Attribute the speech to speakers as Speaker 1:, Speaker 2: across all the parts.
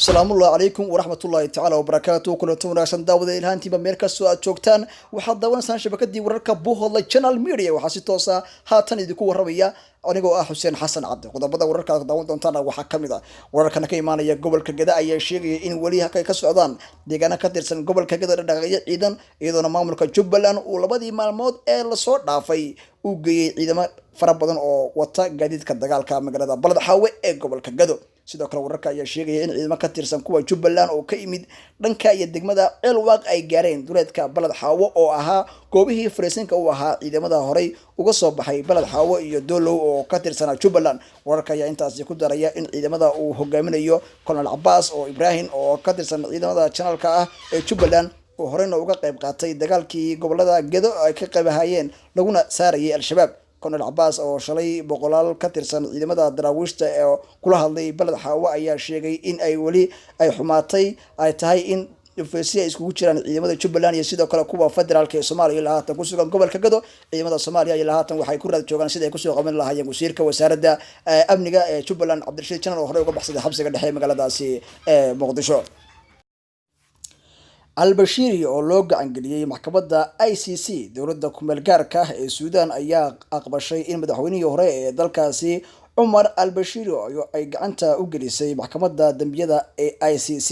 Speaker 1: السلام الله عليكم ورحمة الله تعالى وبركاته كلكم وناسان داودة إلهانتي بميركا سؤال جوجتان وحد داونا سان شبكتي ورركا بوهلا channel media وحاسي توسا هاتان idinku warramaya anigoo ah Xuseen Xasan Cabdi qodobada wararka daawan doontaan waxa kamida wararka ka imaanaya gobolka Gada ayaa sheegay in wali halka ka socdaan deegaana ka tirsan gobolka Gada dhaqaaqyo ciidan iyadoo maamulka Jubbaland uu labadii maalmood ee la soo dhaafay uu geeyay ciidamo fara badan oo wata gaadiidka dagaalka magaalada Balad Xaawe ee gobolka Gado sidoo kale wararka ayaa sheegay in ciidamo ka tirsan kuwa Jubbaland oo ka yimid dhanka iyo degmada Elwaq ay gaareen duleedka Balad Xaawe oo ahaa goobihii Fariisinka u ahaa ciidamada horey uga soo baxay Balad Xaawe iyo Doolow oo ka tirsan Jubbaland wararka ayaa intaas ku daraya in ciidamada uu hogaaminayo Colonel Abbas oo Ibrahim oo ka tirsan ciidamada channelka ah ee Jubbaland oo horeyna uga qayb qaatay dagaalkii gobolada Gado ay ka qaybahayeen laguna saarayay al-shabaab Colonel Abbas oo shalay boqolaal ka tirsan ciidamada daraawiishta ee kula hadlay Balad Xaawe ayaa sheegay in ay wali ay xumaatay ay tahay in UFC iskugu jiraan ciidamada Jubbaland iyo sidoo kale kuwa federaalka ee Soomaaliya ilaa haatan ku sugan gobolka Gado ciidamada Soomaaliya ilaa haatan waxay ku raad joogaan sidii ay ku soo qaban lahaayeen wasiirka wasaaradda amniga ee Jubbaland Cabdirashiid Janan oo hore uga baxsaday xabsiga dhexe magaaladaasi ee Muqdisho Al-Bashiri oo loo gacan galiyay maxkamadda ICC dowladda ku meel gaarka ah ee Suudaan ayaa aqbashay in madaxweynihii hore ee dalkaasi Umar al-Bashir ay gacanta u gelisay maxkamadda dambiyada ee ICC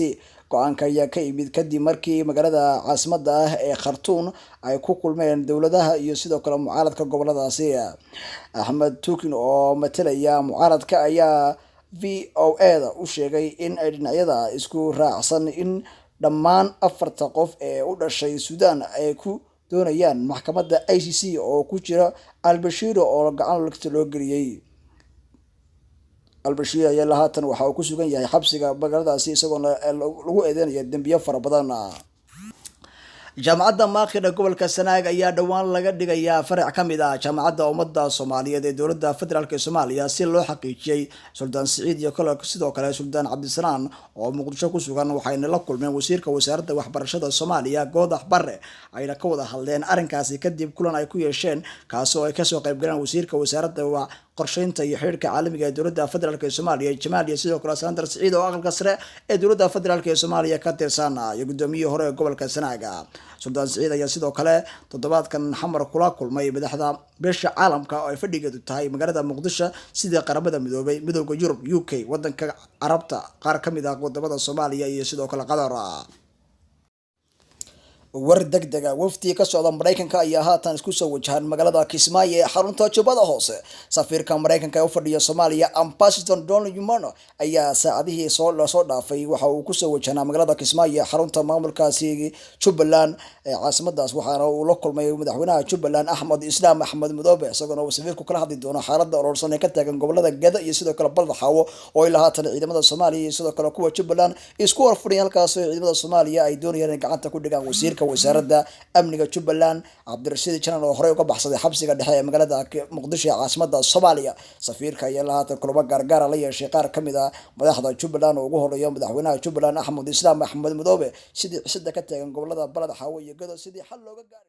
Speaker 1: go'aanka ayaa ka yimid kadib markii magaalada caasimadda ah ee Khartoum ay ku kulmeen dowladaha iyo sidoo kale mucaaradka goboladaasi Ahmed Tukin oo matalaya mucaaradka ayaa VOA u sheegay in ay dhinacyada isku raacsan in dhammaan afarta qof ee u dhashay Suudaan ay ku doonayaan maxkamadda ICC oo ku jira al-Bashir oo gacan loo geliyay al-Bashir ayaa lahaatan waxa uu ku sugan yahay xabsiga magaaladaasi isagoo lagu eedeynaya dambiyo fara badan jaamacadda Maaqida gobolka Sanaag ayaa dhawaan laga dhigayaa farac kamid ah jaamacadda ummadda Soomaaliyeed ee dowladda federaalka Soomaaliya si loo xaqiijiyay Suldaan Saciid iyo sidoo kale Suldaan Cabdisanaan oo Muqdisho ku sugan waxayna la kulmeen wasiirka wasaaradda waxbarashada Soomaaliya Goodax Barre ayna ka wada hadleen arrinkaasi kadib kulan ay ku yeesheen kaas oo ay ka soo qayb galeen wasiirka wasaaradda qorsheynta iyo xiriirka caalamiga ee dowladda federaalka Soomaaliya Jamaal iyo sidoo kale Sandar Saciid oo aqalka sare ee dowladda federaalka Soomaaliya ka tirsan iyo gudoomiyihii hore ee gobolka Sanaag Suldaan Saciid ayaa sidoo kale toddobaadkan xamar kula kulmay madaxda beesha caalamka oo ay fadhigeedu tahay magaalada Muqdisho sida qaramada midoobay midowga Yurub UK wadanka Carabta qaar kamid ah wadamada Soomaaliya iyo sidoo kale Qatar war degdeg ah wafdi ka socda Mareykanka ayaa haatan isku soo wajahan magaalada Kismaayo ee xarunta Jubbada Hoose safiirka Mareykanka ee u fadhiya Soomaaliya Ambassador Donald Yumano ayaa saacadihii soo dhaafay waxa uu ku soo wajahnaa magaalada Kismaayo ee xarunta maamulkaasi Jubbaland ee caasimadaas waxaana uu la kulmay madaxweynaha Jubbaland Axmed Islaam Axmed Madoobe isagoo uu safiirku kala hadli doono xaaladda urursan ee ka taagan gobolada Gada iyo sidoo kale Balad Xaawe oo ilaa haatan ciidamada Soomaaliya iyo sidoo kale kuwa Jubbaland isku warfadhiyaan halkaas ciidamada Soomaaliya ay doonayaan in gacanta ku dhigaan wasiirka wasaaradda amniga Jubbaland Cabdirashiid Janan oo hore uga baxsaday xabsiga dhexe ee magaalada Muqdisho ee caasimada Soomaaliya safiirka ayaa lahaatan kulamo gaargaar la yeeshay qaar kamid ah madaxda Jubbaland oo ugu horeeya madaxweynaha Jubbaland Axmed Islaam Axmed Madoobe sidii cidda ka taagan gobolada Balad Xaawe iyo Gado sidii xal looga gaaray